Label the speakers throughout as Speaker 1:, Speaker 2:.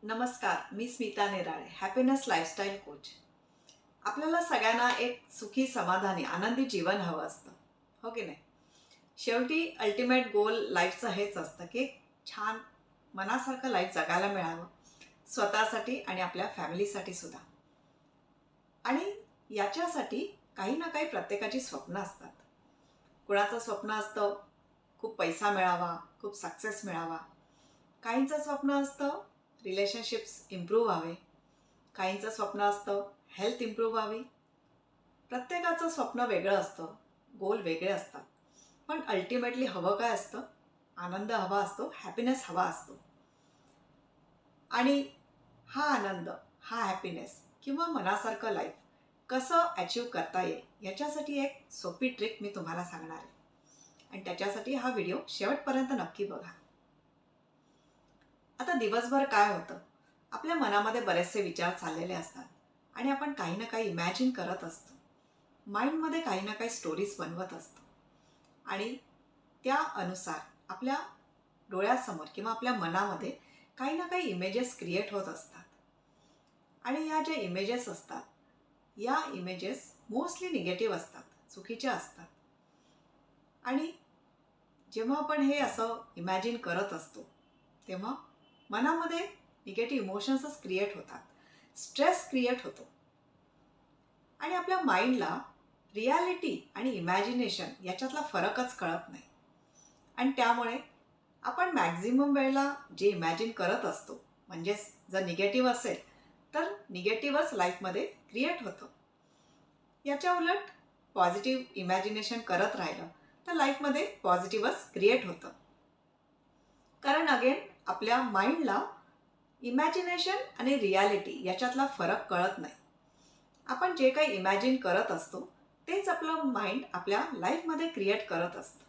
Speaker 1: नमस्कार, मी Smita नेराळे, happiness lifestyle coach. आपल्याला सगळ्यांना एक सुखी, समाधानी, आनंदी जीवन हवं असतं, हो की नाही? शेवटी अल्टिमेट गोल लाईफचं हेच असतं की एक छान मनासारखं लाईफ जगायला मिळावं, स्वतःसाठी आणि आपल्या फॅमिलीसाठी सुद्धा. आणि याच्यासाठी काही ना काही प्रत्येकाची स्वप्न असतात. कुणाचं स्वप्न असतं खूप पैसा मिळावा, खूप सक्सेस मिळावा. काहींचं स्वप्न असतं रिलेशनशिप्स इम्प्रूव्ह व्हावे. काहींचं स्वप्न असतं हेल्थ इम्प्रूव्ह व्हावी. प्रत्येकाचं स्वप्न वेगळं असतं, गोल वेगळे असतात. पण अल्टिमेटली हवं काय असतं? आनंद हवा असतो, हॅपीनेस हवा असतो. आणि हा आनंद, हा हॅपीनेस किंवा मनासारखं लाईफ कसं अचीव करता येईल याच्यासाठी एक सोपी ट्रिक मी तुम्हाला सांगणार आहे. आणि त्याच्यासाठी हा व्हिडिओ शेवटपर्यंत नक्की बघा. आता दिवसभर काय होतं, आपल्या मनामध्ये बरेचसे विचार चाललेले असतात आणि आपण काही ना काही इमॅजिन करत असतो. माइंडमध्ये काही ना काही स्टोरीज बनवत असतो आणि त्या अनुसार आपल्या डोळ्यासमोर किंवा आपल्या मनामध्ये काही ना काही इमेजेस क्रिएट होत असतात. आणि या ज्या इमेजेस असतात, या इमेजेस मोस्टली निगेटिव्ह असतात, चुकीच्या असतात. आणि जेव्हा आपण हे असं इमॅजिन करत असतो तेव्हा मनामध्ये निगेटिव्ह इमोशन्सच क्रिएट होतात, स्ट्रेस क्रिएट होतो आणि आपल्या माइंडला रियालिटी आणि इमॅजिनेशन याच्यातला फरकच कळत नाही. आणि त्यामुळे आपण मॅक्झिमम वेळेला जे इमॅजिन करत असतो, म्हणजेच जर निगेटिव्ह असेल तर निगेटिव्हच लाईफमध्ये क्रिएट होतं. याच्या उलट पॉझिटिव्ह इमॅजिनेशन करत राहिलं तर लाईफमध्ये पॉझिटिव्हच क्रिएट होतं. कारण अगेन आपल्या माइंडला इमॅजिनेशन आणि रियालिटी याच्यातला फरक कळत नाही. आपण जे काही इमॅजिन करत असतो तेच आपलं माइंड आपल्या लाईफमध्ये क्रिएट करत असतं.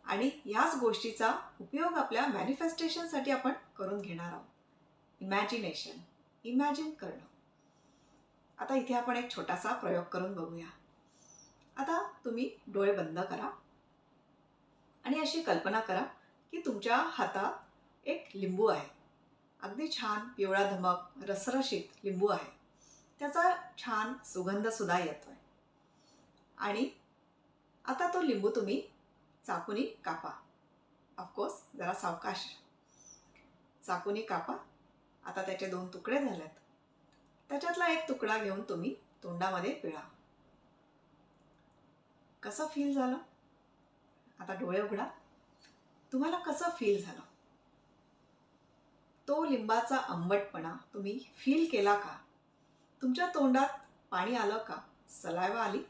Speaker 1: आणि याच गोष्टीचा उपयोग आपल्या मॅनिफेस्टेशनसाठी आपण करून घेणार आहोत. इमॅजिनेशन, इमॅजिन करणं. आता इथे आपण एक छोटासा प्रयोग करून बघूया. आता तुम्ही डोळे बंद करा आणि अशी कल्पना करा की तुमच्या हातात एक लिंबू आहे. अगदी छान पिवळा धमक रसरशीत लिंबू आहे. त्याचा छान सुगंधसुद्धा येतोय. आणि आता तो लिंबू तुम्ही चाकूनी कापा. ऑफकोर्स जरा सावकाश. चाकूनी कापा. आता त्याचे 2 तुकडे झालेत. त्याच्यातला एक तुकडा घेऊन तुम्ही तोंडामध्ये पिळा. कसं फील झालं? आता डोळे उघडा. तुम्हाला कसं फील झालं? तो लिंबाचा आंबटपणा तुम्ही फील केला का? तुमच्या तोंडात पाणी आलं का? सलायवा आली?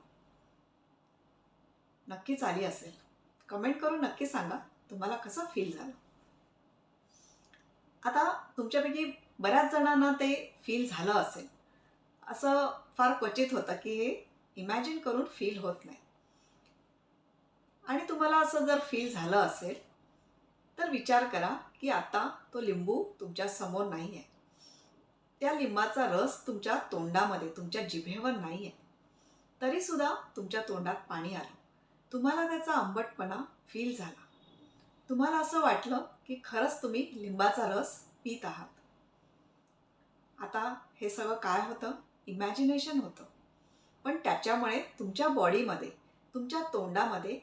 Speaker 1: नक्कीच आली असेल. कमेंट करून नक्की सांगा तुम्हाला कसं फील झालं. आता तुमच्यापैकी बऱ्याच जणांना ते फील झालं असेल. असं फार क्वचित होतं की हे इमॅजिन करून फील होत नाही. आणि तुम्हाला असं जर फील झालं असेल तर विचार करा की आता तो लिंबू तुमच्या समोर नाही आहे. त्या लिंबाचा रस तुमच्या तोंडामध्ये, तुमच्या जिभेवर नाही आहे. तरीसुद्धा तुमच्या तोंडात पाणी आलं. तुम्हाला त्याचा आंबटपणा फील झाला. तुम्हाला असं वाटलं की खरंच तुम्ही लिंबाचा रस पीत आहात. आता हे सगळं काय होतं? इमॅजिनेशन होतं. पण त्याच्यामुळे तुमच्या बॉडीमध्ये, तुमच्या तोंडामध्ये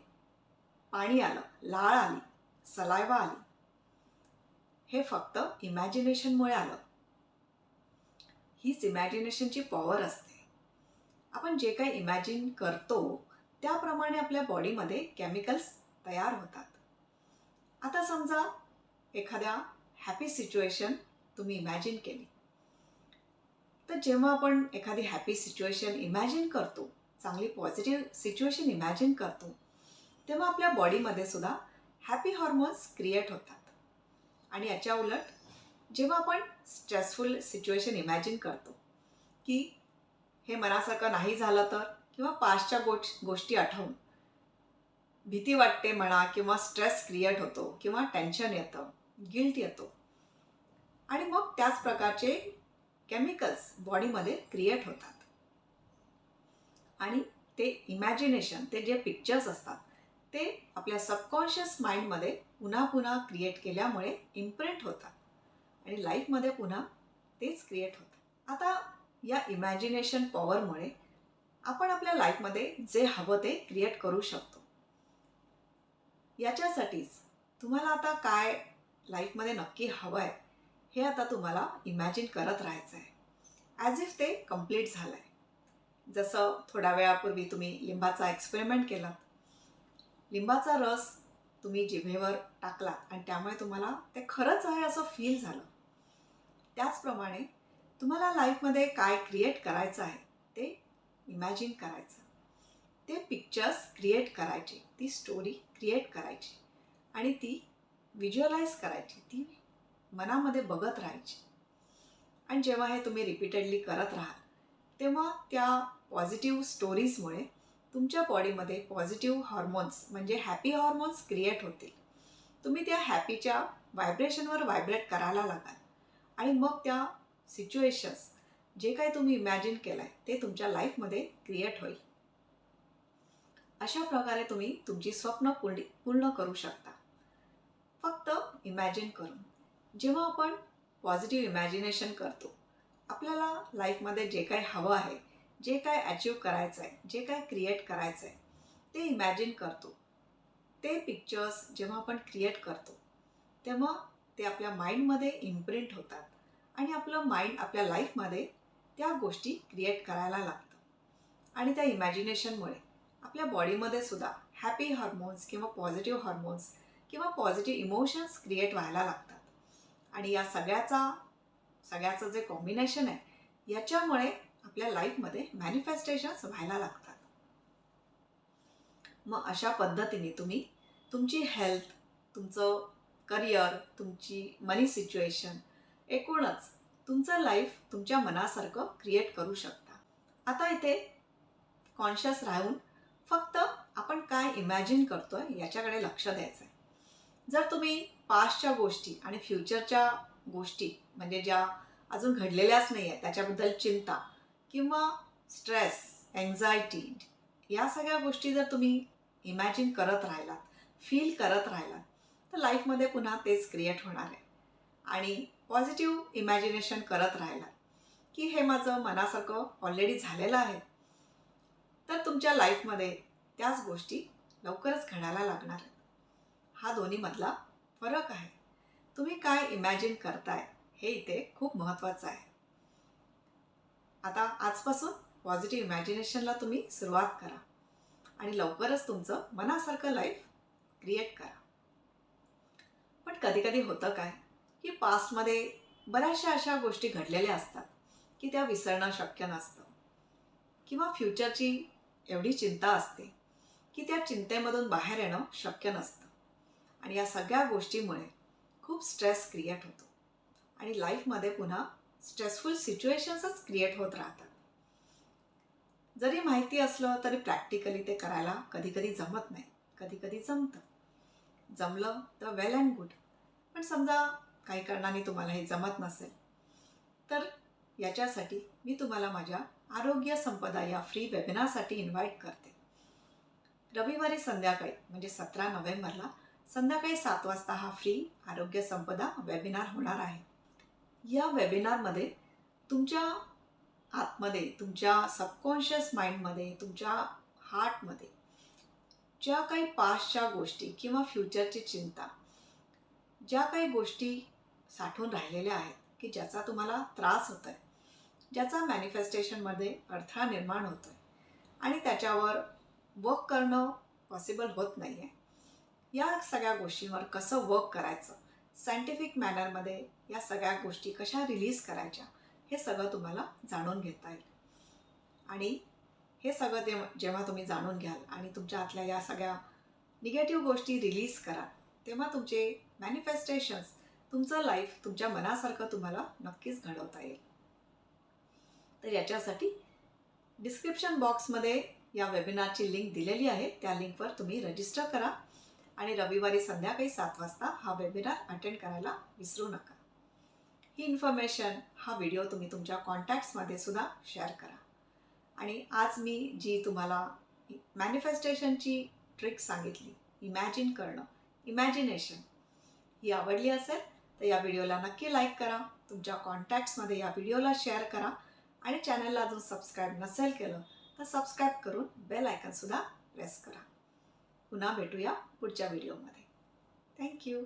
Speaker 1: पाणी आलं, लाळ आली, सलायवा आली. हे फक्त इमॅजिनेशनमुळे आलं. हीच इमॅजिनेशनची पॉवर असते. आपण जे काही इमॅजिन करतो त्याप्रमाणे आपल्या बॉडीमध्ये केमिकल्स तयार होतात. आता समजा एखाद्या हॅपी सिच्युएशन तुम्ही इमॅजिन केली. तर जेव्हा आपण एखादी हॅपी सिच्युएशन इमॅजिन करतो, चांगली पॉझिटिव्ह सिच्युएशन इमॅजिन करतो, तेव्हा आपल्या बॉडीमध्ये सुद्धा हॅपी हॉर्मोन्स क्रिएट होतात. आणि याच्या उलट जेव्हा आपण स्ट्रेसफुल सिच्युएशन इमॅजिन करतो की हे मनासारखं नाही झालं तर, किंवा पास्टच्या गोष्टी आठवून भीती वाटते म्हणा, किंवा स्ट्रेस क्रिएट होतो, किंवा टेन्शन येतं, गिल्ट येतो. आणि मग त्याच प्रकारचे केमिकल्स बॉडीमध्ये क्रिएट होतात. आणि ते इमॅजिनेशन, ते जे पिक्चर्स असतात ते आपल्या सबकॉन्शियस माइंडमध्ये पुन्हा पुन्हा क्रिएट केल्यामुळे इम्प्रिंट होतात. आणि लाईफमध्ये पुन्हा तेच क्रिएट होतं. आता या इमॅजिनेशन पॉवरमुळे आपण आपल्या लाईफमध्ये जे हवं ते क्रिएट करू शकतो. याच्यासाठीच तुम्हाला आता काय लाईफमध्ये नक्की हवं आहे हे आता तुम्हाला इमॅजिन करत राहायचं आहे, ॲज इफ ते कम्प्लीट झालं आहे. जसं थोड्या वेळापूर्वी तुम्ही लिंबाचा एक्सपेरिमेंट केला. लिंबाचा रस तुम्ही जिभेवर टाकलात आणि त्यामुळे तुम्हाला ते खरंच आहे असं फील झालं. त्याचप्रमाणे तुम्हाला लाईफमध्ये काय क्रिएट करायचं आहे ते इमॅजिन करायचं. ते पिक्चर्स क्रिएट करायचे, ती स्टोरी क्रिएट करायची आणि ती व्हिज्युअलाइज करायची, ती मनामध्ये बघत राहायची. आणि जेव्हा हे तुम्ही रिपीटेडली करत राहाल तेव्हा त्या पॉझिटिव्ह स्टोरीजमुळे तुमच्या बॉडीमध्ये पॉझिटिव्ह हॉर्मोन्स म्हणजे हॅपी हॉर्मोन्स क्रिएट होतील. तुम्ही त्या हॅपीच्या व्हायब्रेशनवर व्हायब्रेट करायला लागाल आणि मग त्या सिच्युएशन्स जे काही तुम्ही इमॅजिन केलं आहे ते तुमच्या लाईफमध्ये क्रिएट होईल. अशा प्रकारे तुम्ही तुमची स्वप्न पूर्ण करू शकता, फक्त इमॅजिन करून. जेव्हा आपण पॉझिटिव्ह इमॅजिनेशन करतो, आपल्याला लाईफमध्ये जे काही हवं आहे, जे काय अचीव करायचं आहे, जे काय क्रिएट करायचं आहे ते इमॅजिन करतो. ते पिक्चर्स जेव्हा आपण क्रिएट करतो तेव्हा ते आपल्या माइंडमध्ये इम्प्रिंट होतात आणि आपलं माइंड आपल्या लाईफमध्ये त्या गोष्टी क्रिएट करायला लागतं. आणि त्या इमॅजिनेशनमुळे आपल्या बॉडीमध्ये सुद्धा हॅपी हार्मोन्स किंवा पॉझिटिव्ह हार्मोन्स किंवा पॉझिटिव्ह इमोशन्स क्रिएट व्हायला लागतात. आणि या सगळ्याचं जे कॉम्बिनेशन आहे याच्यामुळे आपल्या लाईफमध्ये मॅनिफेस्टेशन्स व्हायला लागतात. मग अशा पद्धतीने तुम्ही तुमची हेल्थ, तुमचं करिअर, तुमची मनी सिच्युएशन, एकूणच तुमचं लाईफ तुमच्या मनासारखं क्रिएट करू शकता. आता इथे कॉन्शियस राहून फक्त आपण काय इमॅजिन करतोय याच्याकडे लक्ष द्यायचं आहे. जर तुम्ही पास्टच्या गोष्टी आणि फ्युचरच्या गोष्टी म्हणजे ज्या अजून घडलेल्याच नाही आहेत त्याच्याबद्दल चिंता किंवा स्ट्रेस, एन्झायटी या सगळ्या गोष्टी जर तुम्ही इमॅजिन करत राहिलात, फील करत राहिलात तर लाईफमध्ये पुन्हा तेच क्रिएट होणार आहे. आणि पॉझिटिव्ह इमॅजिनेशन करत राहिलात की हे माझं मनासारखं ऑलरेडी झालेलं आहे तर तुमच्या लाईफमध्ये त्याच गोष्टी लवकरच घडायला लागणार आहेत. हा दोन्हीमधला फरक आहे. तुम्ही काय इमॅजिन करताय हे इथे खूप महत्त्वाचं आहे. आता आजपासून पॉझिटिव्ह इमॅजिनेशनला तुम्ही सुरुवात करा आणि लवकरच तुमचं मनासारखं लाईफ क्रिएट करा. पण कधी होतं काय की पास्टमध्ये बऱ्याचशा अशा गोष्टी घडलेल्या असतात की त्या विसरणं शक्य नसतं किंवा फ्युचरची एवढी चिंता असते की त्या चिंतेमधून बाहेर येणं शक्य नसतं. आणि या सगळ्या गोष्टीमुळे खूप स्ट्रेस क्रिएट होतो आणि लाईफमध्ये पुन्हा स्ट्रेसफुल सिच्युएशन्सच क्रिएट होत राहतात. जरी माहिती असलं तरी प्रॅक्टिकली ते करायला कधी जमत नाही, कधी जमतं. जमलं तर वेल अँड गुड. पण समजा काही कारणाने तुम्हाला हे जमत नसेल तर याच्यासाठी मी तुम्हाला माझ्या आरोग्य संपदा या फ्री वेबिनारसाठी इन्व्हाइट करते. रविवारी संध्याकाळी म्हणजे 17 नोव्हेंबरला संध्याकाळी 7 वाजता हा फ्री आरोग्य संपदा वेबिनार होणार आहे. या वेबिनारमध्ये तुमच्या आतमध्ये, तुमच्या सबकॉन्शियस माइंडमध्ये, तुमच्या हार्टमध्ये ज्या काही पास्टच्या गोष्टी किंवा फ्युचरची चिंता, ज्या काही गोष्टी साठवून राहिलेल्या आहेत की ज्याचा तुम्हाला त्रास होतो आहे, ज्याचा मॅनिफेस्टेशनमध्ये अडथळा निर्माण होतो आहे आणि त्याच्यावर वर्क करणं पॉसिबल होत नाही आहे, या सगळ्या गोष्टींवर कसं वर्क करायचं, सायंटिफिक मॅनरमध्ये या सगळ्या गोष्टी कशा रिलीज करायच्या हे सगळं तुम्हाला जाणून घेता येईल. आणि हे सगळं जेव्हा तुम्ही जाणून घ्याल आणि तुमच्या आतल्या या सगळ्या निगेटिव्ह गोष्टी रिलीज कराल तेव्हा तुमचे मॅनिफेस्टेशन्स, तुमचं लाईफ तुमच्या मनासारखं तुम्हाला नक्कीच घडवता येईल. तर याच्यासाठी डिस्क्रिप्शन बॉक्समध्ये या वेबिनारची लिंक दिलेली आहे. त्या लिंकवर तुम्ही रजिस्टर करा आणि रविवारी संध्याकाळी 7 वाजता हा वेबिनार अटेंड करायला विसरू नका. ही इन्फॉर्मेशन, हा व्हिडिओ तुम्ही तुमच्या कॉन्टॅक्ट्समध्ये सुद्धा शेअर करा. आणि आज मी जी तुम्हाला मॅनिफेस्टेशनची ट्रिक सांगितली, इमॅजिन करणं, इमॅजिनेशन, ही आवडली असेल तर या व्हिडिओला नक्की लाईक करा, तुमच्या कॉन्टॅक्ट्समध्ये या व्हिडिओला शेअर करा आणि चॅनलला अजून सबस्क्राईब नसेल केलं तर सबस्क्राईब करून बेल आयकॉनसुद्धा प्रेस करा. पुन्हा भेटूया पुढच्या व्हिडिओमध्ये. थँक्यू.